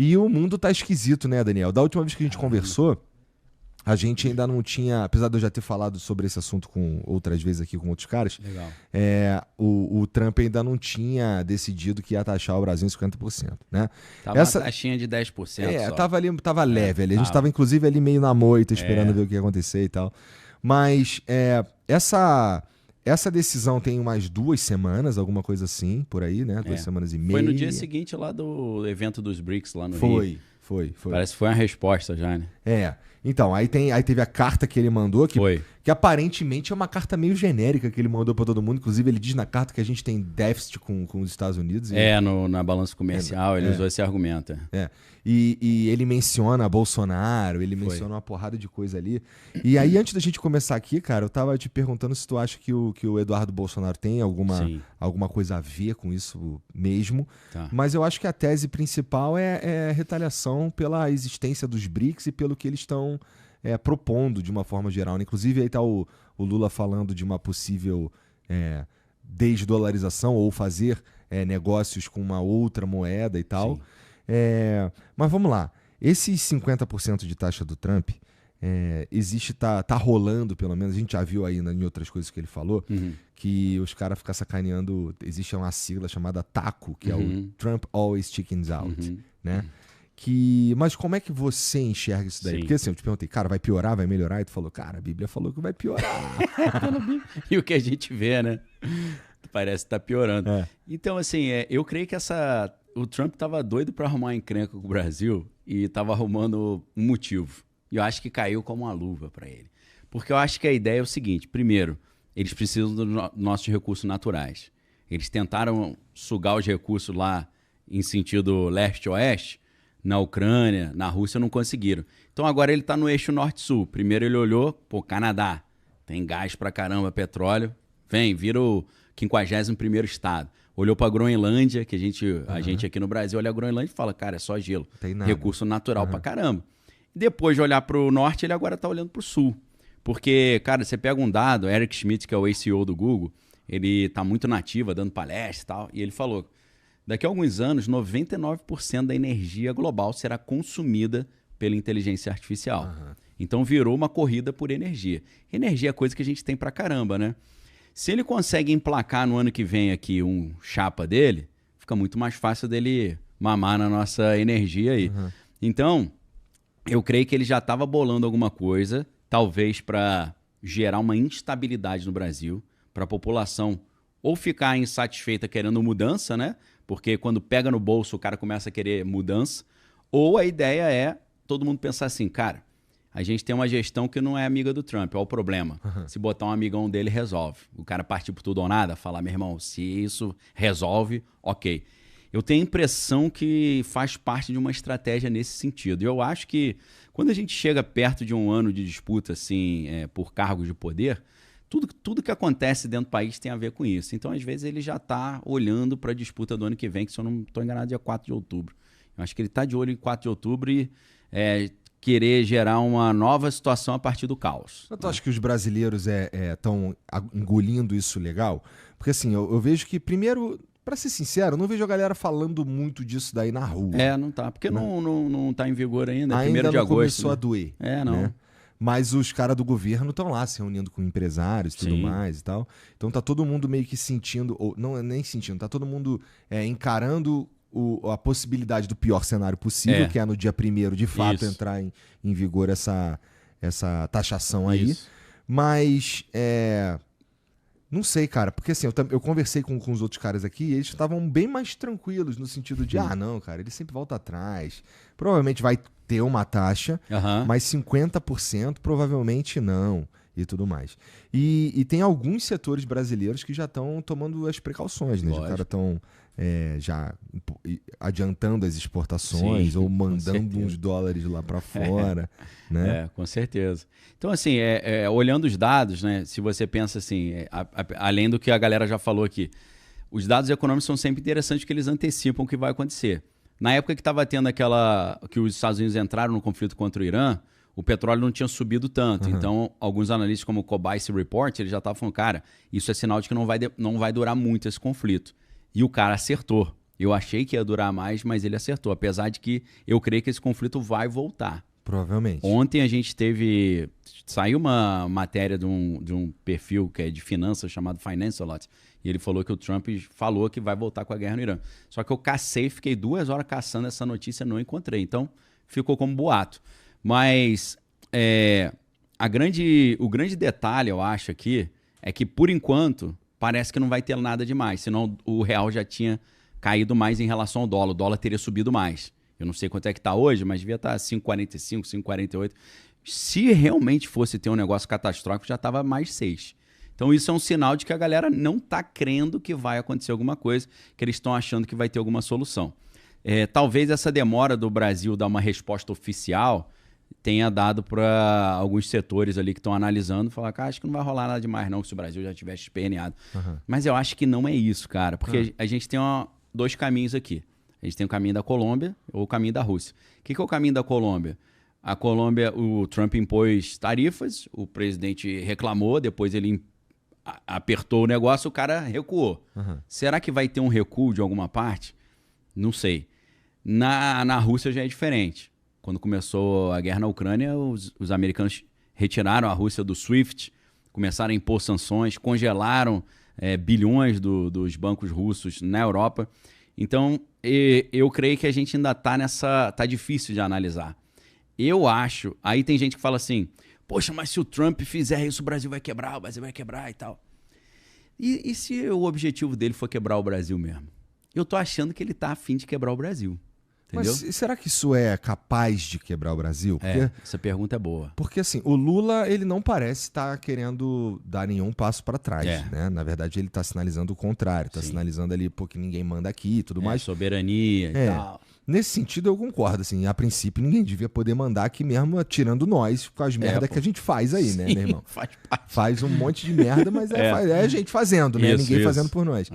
E o mundo tá esquisito, né, Daniel? Da última vez que a gente conversou, a gente ainda não tinha, apesar de eu já ter falado sobre esse assunto com outras vezes aqui com outros caras, Legal. o Trump ainda não tinha decidido que ia taxar o Brasil em 50%, né? Tava uma taxinha de 10% só. Tava leve ali. A gente tava inclusive ali meio na moita, esperando ver o que ia acontecer e tal. Mas essa decisão tem umas 2 semanas, alguma coisa assim, por aí, né? 2 semanas e meia. Foi no dia seguinte lá do evento dos BRICS lá no Rio. Foi. Parece que foi uma resposta já, né? Então, aí teve a carta que ele mandou, que aparentemente é uma carta meio genérica que ele mandou para todo mundo. Inclusive, ele diz na carta que a gente tem déficit com os Estados Unidos. Na balança comercial, ele usou esse argumento. E ele menciona Bolsonaro, ele menciona uma porrada de coisa ali. E aí, antes da gente começar aqui, cara, eu tava te perguntando se tu acha que o Eduardo Bolsonaro tem alguma coisa a ver com isso mesmo. Tá. Mas eu acho que a tese principal é retaliação pela existência dos BRICS e pelo que eles estão propondo de uma forma geral, né? Inclusive, aí tá o Lula falando de uma possível desdolarização ou fazer negócios com uma outra moeda e tal. Mas vamos lá. Esses 50% de taxa do Trump tá rolando, pelo menos, a gente já viu aí em outras coisas que ele falou, que os caras ficam sacaneando. Existe uma sigla chamada TACO, que é o Trump Always Chickens Out, né? Mas como é que você enxerga isso daí? Sim. Porque assim, eu te perguntei, cara, vai piorar, vai melhorar? E tu falou, cara, a Bíblia falou que vai piorar. E o que a gente vê, né? Parece que tá piorando. Então, assim, eu creio que o Trump tava doido para arrumar encrenca com o Brasil e tava arrumando um motivo. E eu acho que caiu como uma luva para ele. Porque eu acho que a ideia é o seguinte: primeiro, eles precisam dos nossos recursos naturais. Eles tentaram sugar os recursos lá em sentido leste-oeste, na Ucrânia, na Rússia, não conseguiram. Então agora ele está no eixo norte-sul. Primeiro ele olhou, Canadá, tem gás pra caramba, petróleo, vira o 51º estado. Olhou pra Groenlândia, que a gente aqui no Brasil olha a Groenlândia e fala, cara, é só gelo. Tem nada. Recurso natural pra caramba. E depois de olhar pro norte, ele agora tá olhando pro sul. Porque, cara, você pega um dado, Eric Schmidt, que é o CEO do Google, ele tá muito nativa, dando palestra e tal, e ele falou: daqui a alguns anos, 99% da energia global será consumida pela inteligência artificial. Então virou uma corrida por energia. Energia é coisa que a gente tem pra caramba, né? Se ele consegue emplacar no ano que vem aqui um chapa dele, fica muito mais fácil dele mamar na nossa energia aí. Então, eu creio que ele já estava bolando alguma coisa, talvez para gerar uma instabilidade no Brasil, para a população ou ficar insatisfeita querendo mudança, né? Porque quando pega no bolso o cara começa a querer mudança, ou a ideia é todo mundo pensar assim, cara, a gente tem uma gestão que não é amiga do Trump, olha o problema. Se botar um amigão dele, resolve. O cara partir por tudo ou nada, falar, meu irmão, se isso resolve, ok. Eu tenho a impressão que faz parte de uma estratégia nesse sentido. E eu acho que quando a gente chega perto de um ano de disputa assim, por cargos de poder, tudo que acontece dentro do país tem a ver com isso. Então, às vezes, ele já está olhando para a disputa do ano que vem, que se eu não estou enganado, dia 4 de outubro. Eu acho que ele está de olho em 4 de outubro e querer gerar uma nova situação a partir do caos. Tu acha que os brasileiros estão engolindo isso legal? Porque assim, eu vejo que, primeiro, pra ser sincero, eu não vejo a galera falando muito disso daí na rua. Não tá, porque não tá em vigor ainda, ainda 1º de agosto. Começou a doer. Não. Né? Mas os caras do governo estão lá se reunindo com empresários e tudo mais e tal. Então tá todo mundo meio que sentindo, ou não é nem sentindo, tá todo mundo encarando a possibilidade do pior cenário possível, que é no dia 1º, de fato, entrar em vigor essa taxação aí. Isso. Mas, não sei, cara, porque assim, eu conversei com os outros caras aqui e eles estavam bem mais tranquilos no sentido de, não, cara, ele sempre volta atrás. Provavelmente vai ter uma taxa, mas 50% provavelmente não. E tudo mais. E tem alguns setores brasileiros que já estão tomando as precauções, né? Os caras estão já adiantando as exportações ou mandando uns dólares lá para fora, né? Com certeza. Então, assim, olhando os dados, né? Se você pensa assim, além do que a galera já falou aqui, os dados econômicos são sempre interessantes porque eles antecipam o que vai acontecer. Na época que estava tendo que os Estados Unidos entraram no conflito contra o Irã, o petróleo não tinha subido tanto. Então, alguns analistas como o Cobice Report, ele já estavam falando, cara, isso é sinal de que não vai durar muito esse conflito. E o cara acertou. Eu achei que ia durar mais, mas ele acertou. Apesar de que eu creio que esse conflito vai voltar. Provavelmente. Ontem a gente teve... Saiu uma matéria de um perfil que é de finanças chamado Financialot. E ele falou que o Trump falou que vai voltar com a guerra no Irã. Só que eu cacei, fiquei 2 horas caçando essa notícia, não encontrei. Então, ficou como boato. Mas o grande detalhe, eu acho, aqui, é que, por enquanto, parece que não vai ter nada demais. Senão o real já tinha caído mais em relação ao dólar. O dólar teria subido mais. Eu não sei quanto é que está hoje, mas devia estar 5,45, 5,48. Se realmente fosse ter um negócio catastrófico, já estava mais 6. Então isso é um sinal de que a galera não está crendo que vai acontecer alguma coisa, que eles estão achando que vai ter alguma solução. Talvez essa demora do Brasil dar uma resposta oficial tenha dado para alguns setores ali que estão analisando, falar que acho que não vai rolar nada demais não, se o Brasil já tivesse esperneado. Uhum. Mas eu acho que não é isso, cara, porque a gente tem 2 caminhos aqui. A gente tem o caminho da Colômbia ou o caminho da Rússia. O que é o caminho da Colômbia? A Colômbia, o Trump impôs tarifas, o presidente reclamou, depois ele apertou o negócio, o cara recuou. Uhum. Será que vai ter um recuo de alguma parte? Não sei. Na Rússia já é diferente. Quando começou a guerra na Ucrânia, os americanos retiraram a Rússia do SWIFT, começaram a impor sanções, congelaram bilhões dos bancos russos na Europa. Então, eu creio que a gente ainda tá difícil de analisar. Eu acho, aí tem gente que fala assim, poxa, mas se o Trump fizer isso, o Brasil vai quebrar e tal. E se o objetivo dele for quebrar o Brasil mesmo? Eu tô achando que ele tá a fim de quebrar o Brasil. Entendeu? Mas será que isso é capaz de quebrar o Brasil? Porque, essa pergunta é boa. Porque assim, o Lula, ele não parece estar querendo dar nenhum passo para trás, né? Na verdade, ele está sinalizando o contrário. Está sinalizando ali, pô, que ninguém manda aqui e tudo mais. Soberania e tal. Nesse sentido, eu concordo. Assim, a princípio, ninguém devia poder mandar aqui mesmo, tirando nós, com as merdas que a gente faz aí, né, meu irmão? Faz um monte de merda, mas é a gente fazendo, né? Ninguém fazendo por nós.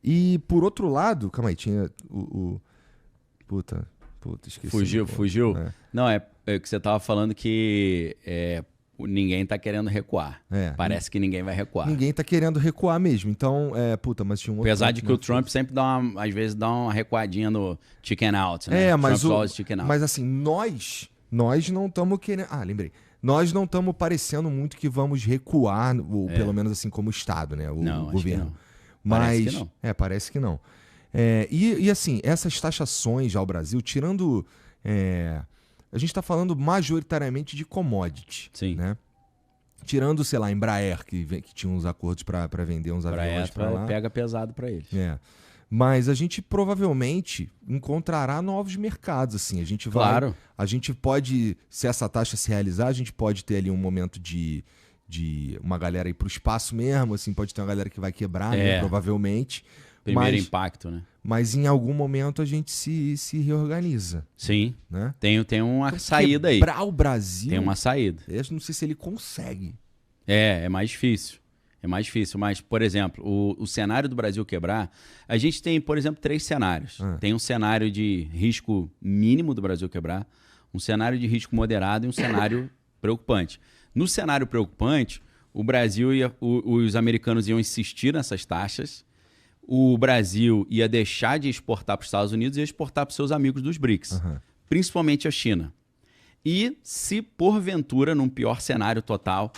E por outro lado, calma aí, tinha Puta, esqueci. Fugiu? Não, é que você tava falando que ninguém tá querendo recuar. Parece que ninguém vai recuar. Ninguém tá querendo recuar mesmo. Então, mas tinha um outro... Apesar de que o Trump sempre às vezes dá uma recuadinha no chicken out, né? Mas assim, nós não estamos querendo... lembrei. Nós não estamos parecendo muito que vamos recuar, ou pelo menos assim como Estado, né? O governo. Acho que não. Parece que não. Parece que não. E assim, essas taxações ao Brasil, tirando... a gente está falando majoritariamente de commodity. Sim. Né? Tirando, sei lá, Embraer, que tinha uns acordos para vender uns aviões para lá. Pega pesado para eles. Mas a gente provavelmente encontrará novos mercados. Assim. A gente pode, se essa taxa se realizar, a gente pode ter ali um momento de uma galera ir para o espaço mesmo, assim, pode ter uma galera que vai quebrar, né, provavelmente. Primeiro impacto, né? Mas em algum momento a gente se reorganiza. Sim, né? Tem uma saída aí. Quebrar o Brasil... Tem uma saída. Eu não sei se ele consegue. É mais difícil. Mas, por exemplo, o cenário do Brasil quebrar... A gente tem, por exemplo, 3 cenários. Tem um cenário de risco mínimo do Brasil quebrar, um cenário de risco moderado e um cenário preocupante. No cenário preocupante, o Brasil os americanos iam insistir nessas taxas, o Brasil ia deixar de exportar para os Estados Unidos e ia exportar para os seus amigos dos BRICS, principalmente a China. E se, porventura, num pior cenário total,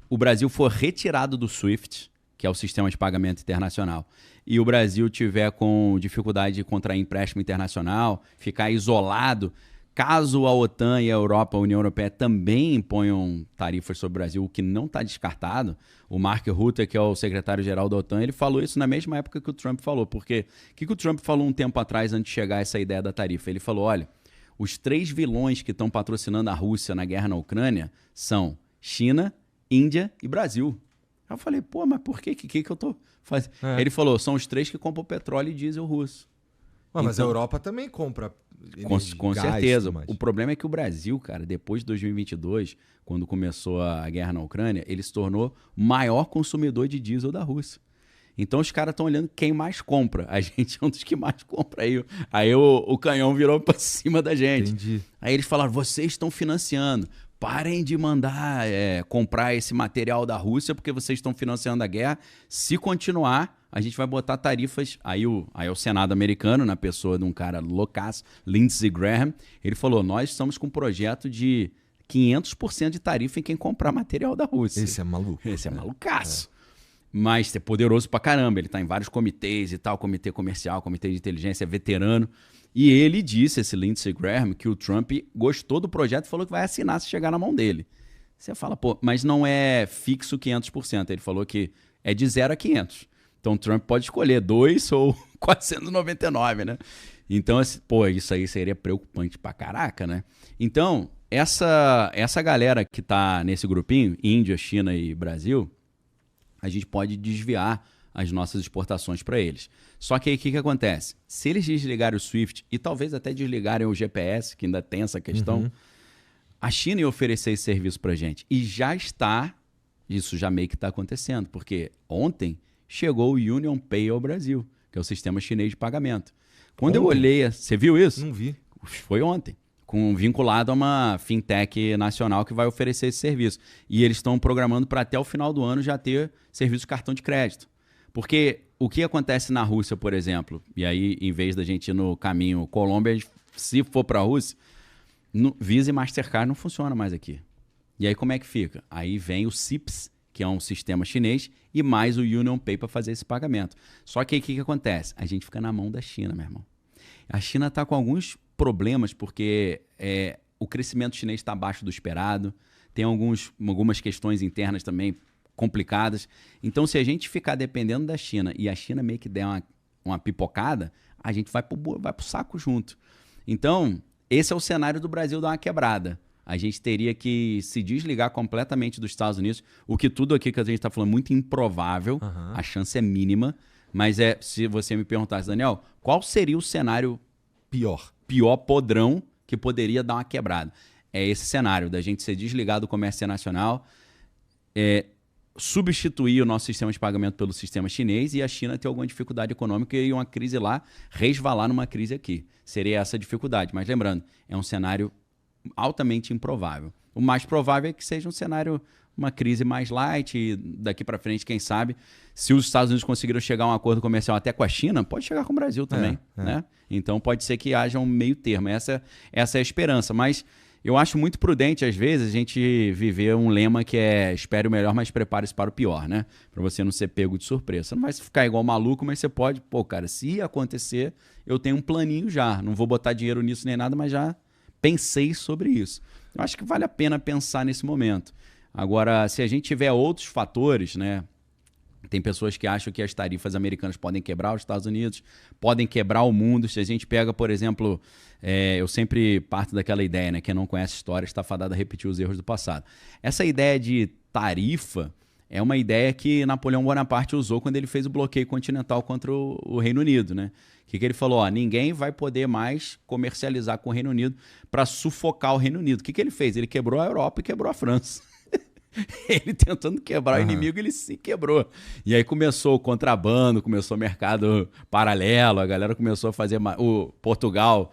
o Brasil for retirado do SWIFT, que é o sistema de pagamento internacional, e o Brasil tiver com dificuldade de contrair empréstimo internacional, ficar isolado... Caso a OTAN e a Europa, a União Europeia, também imponham tarifas sobre o Brasil, o que não está descartado, o Mark Rutte, que é o secretário-geral da OTAN, ele falou isso na mesma época que o Trump falou. Porque o que o Trump falou um tempo atrás, antes de chegar a essa ideia da tarifa? Ele falou, olha, os 3 vilões que estão patrocinando a Rússia na guerra na Ucrânia são China, Índia e Brasil. Eu falei, pô, mas por quê? Que eu tô fazendo? Ele falou, são os 3 que compram petróleo e diesel russo. Mas a Europa também compra... Com certeza. O problema é que o Brasil, cara, depois de 2022, quando começou a guerra na Ucrânia, ele se tornou o maior consumidor de diesel da Rússia. Então os caras estão olhando quem mais compra. A gente é um dos que mais compra aí. Aí o canhão virou para cima da gente. Entendi. Aí eles falaram, vocês estão financiando. Parem de mandar comprar esse material da Rússia porque vocês estão financiando a guerra. Se continuar, a gente vai botar tarifas. Aí é o Senado americano, na pessoa de um cara loucaço, Lindsey Graham, ele falou, nós estamos com um projeto de 500% de tarifa em quem comprar material da Rússia. Esse é maluco. Esse é malucaço. Mas é poderoso pra caramba. Ele tá em vários comitês e tal, comitê comercial, comitê de inteligência, é veterano. E ele disse, esse Lindsey Graham, que o Trump gostou do projeto e falou que vai assinar se chegar na mão dele. Você fala, pô, mas não é fixo 500%. Ele falou que é de 0 a 500. Então o Trump pode escolher 2 ou 499, né? Então, pô, isso aí seria preocupante pra caraca, né? Então, essa galera que tá nesse grupinho, Índia, China e Brasil, a gente pode desviar as nossas exportações para eles. Só que aí o que acontece? Se eles desligarem o SWIFT e talvez até desligarem o GPS, que ainda tem essa questão, a China ia oferecer esse serviço para a gente. E já está, isso já meio que está acontecendo, porque ontem chegou o Union Pay ao Brasil, que é o sistema chinês de pagamento. Quando eu olhei, você viu isso? Não vi. Foi ontem. Vinculado a uma fintech nacional que vai oferecer esse serviço. E eles estão programando para até o final do ano já ter serviço de cartão de crédito. Porque o que acontece na Rússia, por exemplo, e aí em vez da gente ir no caminho Colômbia, se for para a Rússia, Visa e Mastercard não funciona mais aqui. E aí como é que fica? Aí vem o CIPS, que é um sistema chinês, e mais o Union Pay para fazer esse pagamento. Só que aí o que acontece? A gente fica na mão da China, meu irmão. A China está com alguns problemas porque o crescimento chinês está abaixo do esperado, tem algumas questões internas também complicadas. Então, se a gente ficar dependendo da China e a China meio que der uma pipocada, a gente vai pro saco junto. Então, esse é o cenário do Brasil dar uma quebrada. A gente teria que se desligar completamente dos Estados Unidos, o que tudo aqui que a gente está falando é muito improvável, a chance é mínima, mas se você me perguntasse, Daniel, qual seria o cenário pior podrão que poderia dar uma quebrada? É esse cenário da gente ser desligado do comércio internacional, substituir o nosso sistema de pagamento pelo sistema chinês e a China ter alguma dificuldade econômica e uma crise lá, resvalar numa crise aqui. Seria essa dificuldade. Mas lembrando, é um cenário altamente improvável. O mais provável é que seja um cenário, uma crise mais light e daqui para frente, quem sabe, se os Estados Unidos conseguiram chegar a um acordo comercial até com a China, pode chegar com o Brasil também. Né? Então pode ser que haja um meio termo. Essa é a esperança. Mas eu acho muito prudente, às vezes, a gente viver um lema que é espere o melhor, mas prepare-se para o pior, né? Para você não ser pego de surpresa. Você não vai ficar igual maluco, mas você pode, cara, se acontecer, eu tenho um planinho já. Não vou botar dinheiro nisso nem nada, mas já pensei sobre isso. Eu acho que vale a pena pensar nesse momento. Agora, se a gente tiver outros fatores, né? Tem pessoas que acham que as tarifas americanas podem quebrar os Estados Unidos, podem quebrar o mundo. Se a gente pega, por exemplo, eu sempre parto daquela ideia, né? Quem não conhece história está fadado a repetir os erros do passado. Essa ideia de tarifa é uma ideia que Napoleão Bonaparte usou quando ele fez o bloqueio continental contra o Reino Unido, né? O que ele falou? Ninguém vai poder mais comercializar com o Reino Unido para sufocar o Reino Unido. O que ele fez? Ele quebrou a Europa e quebrou a França. Ele tentando quebrar o inimigo, ele se quebrou. E aí começou o contrabando, começou o mercado paralelo, a galera começou a fazer... O Portugal,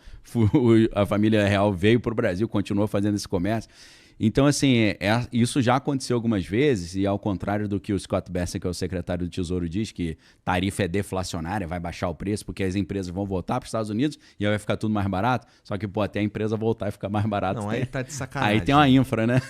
a família real veio para o Brasil, continuou fazendo esse comércio. Então, assim, isso já aconteceu algumas vezes, e ao contrário do que o Scott Bessent, que é o secretário do Tesouro, diz, que tarifa é deflacionária, vai baixar o preço, porque as empresas vão voltar para os Estados Unidos e aí vai ficar tudo mais barato. Só que, até a empresa voltar e ficar mais barato. Não, aí tá de sacanagem. Aí tem uma infra, né?